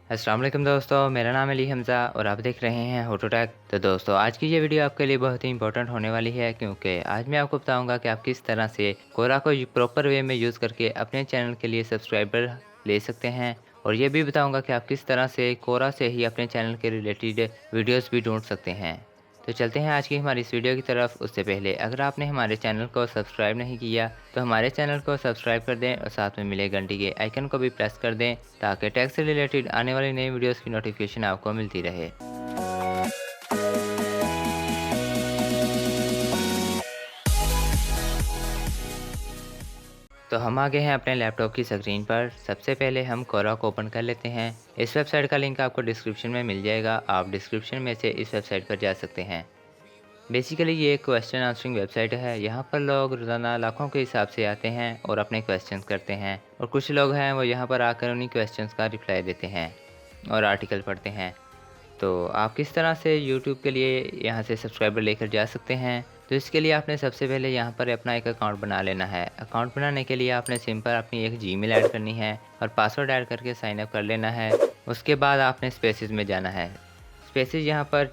अस्सलाम वालेकुम दोस्तों, मेरा नाम अली हमज़ा और आप देख रहे हैं होटोटेक। तो दोस्तों, आज की ये वीडियो आपके लिए बहुत ही इंपॉर्टेंट होने वाली है, क्योंकि आज मैं आपको बताऊंगा कि आप किस तरह से कोरा को प्रॉपर वे में यूज़ करके अपने चैनल के लिए सब्सक्राइबर ले सकते हैं। और ये भी बताऊंगा कि आप किस तरह से कोरा से ही अपने चैनल के रिलेटेड वीडियोज़ भी ढूंढ सकते हैं। तो चलते हैं आज की हमारी इस वीडियो की तरफ। उससे पहले अगर आपने हमारे चैनल को सब्सक्राइब नहीं किया तो हमारे चैनल को सब्सक्राइब कर दें और साथ में मिले घंटी के आइकन को भी प्रेस कर दें, ताकि टैक्स से रिलेटेड आने वाली नई वीडियोस की नोटिफिकेशन आपको मिलती रहे। तो हम आ गए हैं अपने लैपटॉप की स्क्रीन पर। सबसे पहले हम कोरा को ओपन कर लेते हैं। इस वेबसाइट का लिंक आपको डिस्क्रिप्शन में मिल जाएगा, आप डिस्क्रिप्शन में से इस वेबसाइट पर जा सकते हैं। बेसिकली ये एक क्वेश्चन आंसरिंग वेबसाइट है। यहाँ पर लोग रोज़ाना लाखों के हिसाब से आते हैं और अपने क्वेश्चंस करते हैं, और कुछ लोग हैं वो यहाँ पर आकर उन्हीं क्वेश्चंस का रिप्लाई देते हैं और आर्टिकल पढ़ते हैं। तो आप किस तरह से यूट्यूब के लिए यहाँ से सब्सक्राइबर लेकर जा सकते हैं, तो इसके लिए आपने सबसे पहले यहाँ पर अपना एक अकाउंट बना लेना है। अकाउंट बनाने के लिए आपने सिंपल अपनी एक जीमेल ऐड करनी है और पासवर्ड ऐड करके साइन अप कर लेना है। उसके बाद आपने स्पेसेस में जाना है। स्पेसेस यहाँ पर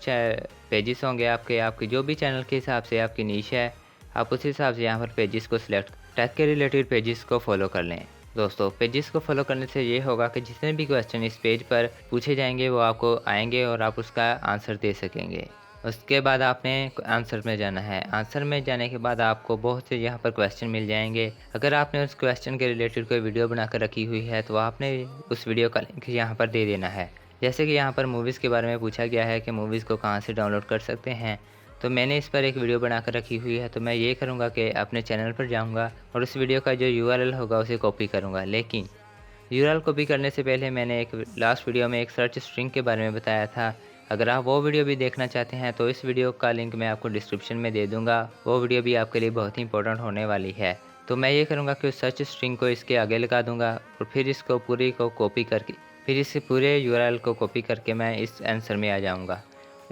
पेजेस होंगे आपके आपके जो भी चैनल के हिसाब से आपकी नीश है, आप उस हिसाब से यहाँ पर पेजेस को सिलेक्ट टैग के रिलेटेड पेजेस को फॉलो कर लें। दोस्तों, पेजेस को फॉलो करने से ये होगा कि जितने भी क्वेश्चन इस पेज पर पूछे जाएंगे वो आपको आएंगे और आप उसका आंसर दे सकेंगे। उसके बाद आपने आंसर में जाना है। आंसर में जाने के बाद आपको बहुत से यहाँ पर क्वेश्चन मिल जाएंगे। अगर आपने उस क्वेश्चन के रिलेटेड कोई वीडियो बनाकर रखी हुई है तो आपने उस वीडियो का लिंक यहाँ पर दे देना है। जैसे कि यहाँ पर मूवीज़ के बारे में पूछा गया है कि मूवीज़ को कहाँ से डाउनलोड कर सकते हैं, तो मैंने इस पर एक वीडियो बनाकर रखी हुई है। तो मैं ये करूँगा कि अपने चैनल पर जाऊँगा और उस वीडियो का जो यूआरएल होगा उसे कॉपी करूँगा। लेकिन यूआरएल कॉपी करने से पहले मैंने एक लास्ट वीडियो में एक सर्च स्ट्रिंग के बारे में बताया था। अगर आप वो वीडियो भी देखना चाहते हैं तो इस वीडियो का लिंक मैं आपको डिस्क्रिप्शन में दे दूँगा। वो वीडियो भी आपके लिए बहुत ही इंपॉर्टेंट होने वाली है। तो मैं ये करूँगा कि उस सर्च स्ट्रिंग को इसके आगे लगा दूँगा और फिर इसको पूरी को कॉपी करके फिर इस पूरे यूआरएल को कॉपी करके मैं इस आंसर में आ जाऊँगा।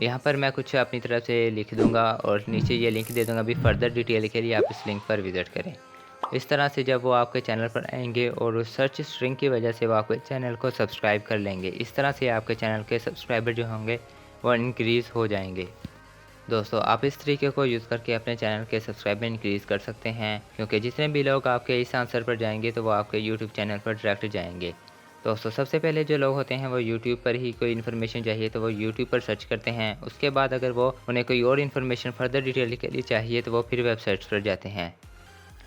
यहाँ पर मैं कुछ अपनी तरफ से लिख दूँगा और नीचे ये लिंक दे दूँगा। अभी फर्दर डिटेल के लिए आप इस लिंक पर विज़िट करें। इस तरह से जब वो आपके चैनल पर आएंगे और उस सर्च स्ट्रिंग की वजह से वो आपके चैनल को सब्सक्राइब कर लेंगे, इस तरह से आपके चैनल के सब्सक्राइबर जो होंगे वो इंक्रीज़ हो जाएंगे। दोस्तों, आप इस तरीके को यूज़ करके अपने चैनल के सब्सक्राइबर इंक्रीज़ कर सकते हैं, क्योंकि जितने भी लोग आपके इस आंसर पर जाएंगे तो वो आपके यूट्यूब चैनल पर डायरेक्ट जाएंगे। दोस्तों, सबसे पहले जो लोग होते हैं वो यूट्यूब पर ही कोई इन्फॉर्मेशन चाहिए तो वो यूट्यूब पर सर्च करते हैं। उसके बाद अगर वो उन्हें कोई और इन्फॉर्मेशन फर्दर डिटेल के लिए चाहिए तो वो फिर वेबसाइट्स पर जाते हैं।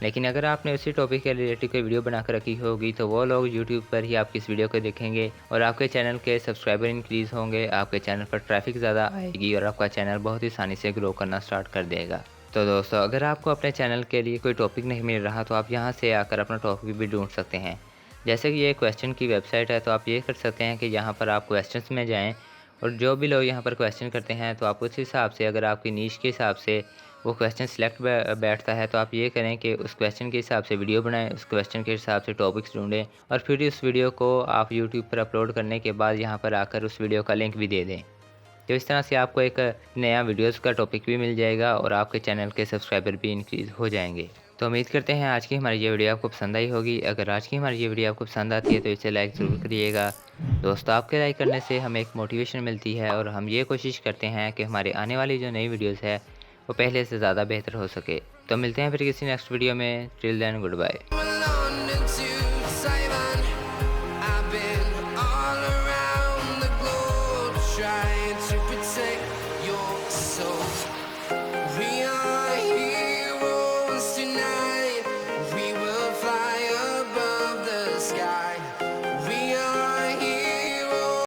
लेकिन अगर आपने उसी टॉपिक के रिलेटेड कोई वीडियो बनाकर रखी होगी तो वो लोग यूट्यूब पर ही आपकी इस वीडियो को देखेंगे और आपके चैनल के सब्सक्राइबर इंक्रीज़ होंगे, आपके चैनल पर ट्रैफिक ज़्यादा आएगी और आपका चैनल बहुत ही आसानी से ग्रो करना स्टार्ट कर देगा। तो दोस्तों, अगर आपको अपने चैनल के लिए कोई टॉपिक नहीं मिल रहा तो आप यहाँ से आकर अपना टॉपिक भी ढूंढ सकते हैं। जैसे कि ये क्वेश्चन की वेबसाइट है, तो आप ये कर सकते हैं कि यहाँ पर आप क्वेश्चंस में जाएँ और जो भी लोग यहाँ पर क्वेश्चन करते हैं तो आप उस हिसाब से, अगर आपकी नीश के हिसाब से वो क्वेश्चन सिलेक्ट बैठता है, तो आप ये करें कि उस क्वेश्चन के हिसाब से वीडियो बनाएं, उस क्वेश्चन के हिसाब से टॉपिक्स ढूंढें और फिर उस वीडियो को आप यूट्यूब पर अपलोड करने के बाद यहाँ पर आकर उस वीडियो का लिंक भी दे दें। तो इस तरह से आपको एक नया वीडियोज़ का टॉपिक भी मिल जाएगा और आपके चैनल के सब्सक्राइबर भी इंक्रीज़ हो जाएंगे। तो उम्मीद करते हैं आज की हमारी ये वीडियो आपको पसंद आई होगी। अगर आज की हमारी ये वीडियो आपको पसंद आती है तो इसे लाइक ज़रूर करिएगा। दोस्तों, आपके लाइक करने से हमें एक मोटिवेशन मिलती है और हम ये कोशिश करते हैं कि हमारे आने वाली जो नई वीडियोज़ है वो पहले से ज़्यादा बेहतर हो सके। तो मिलते हैं फिर किसी नेक्स्ट वीडियो में। Till then, good bye.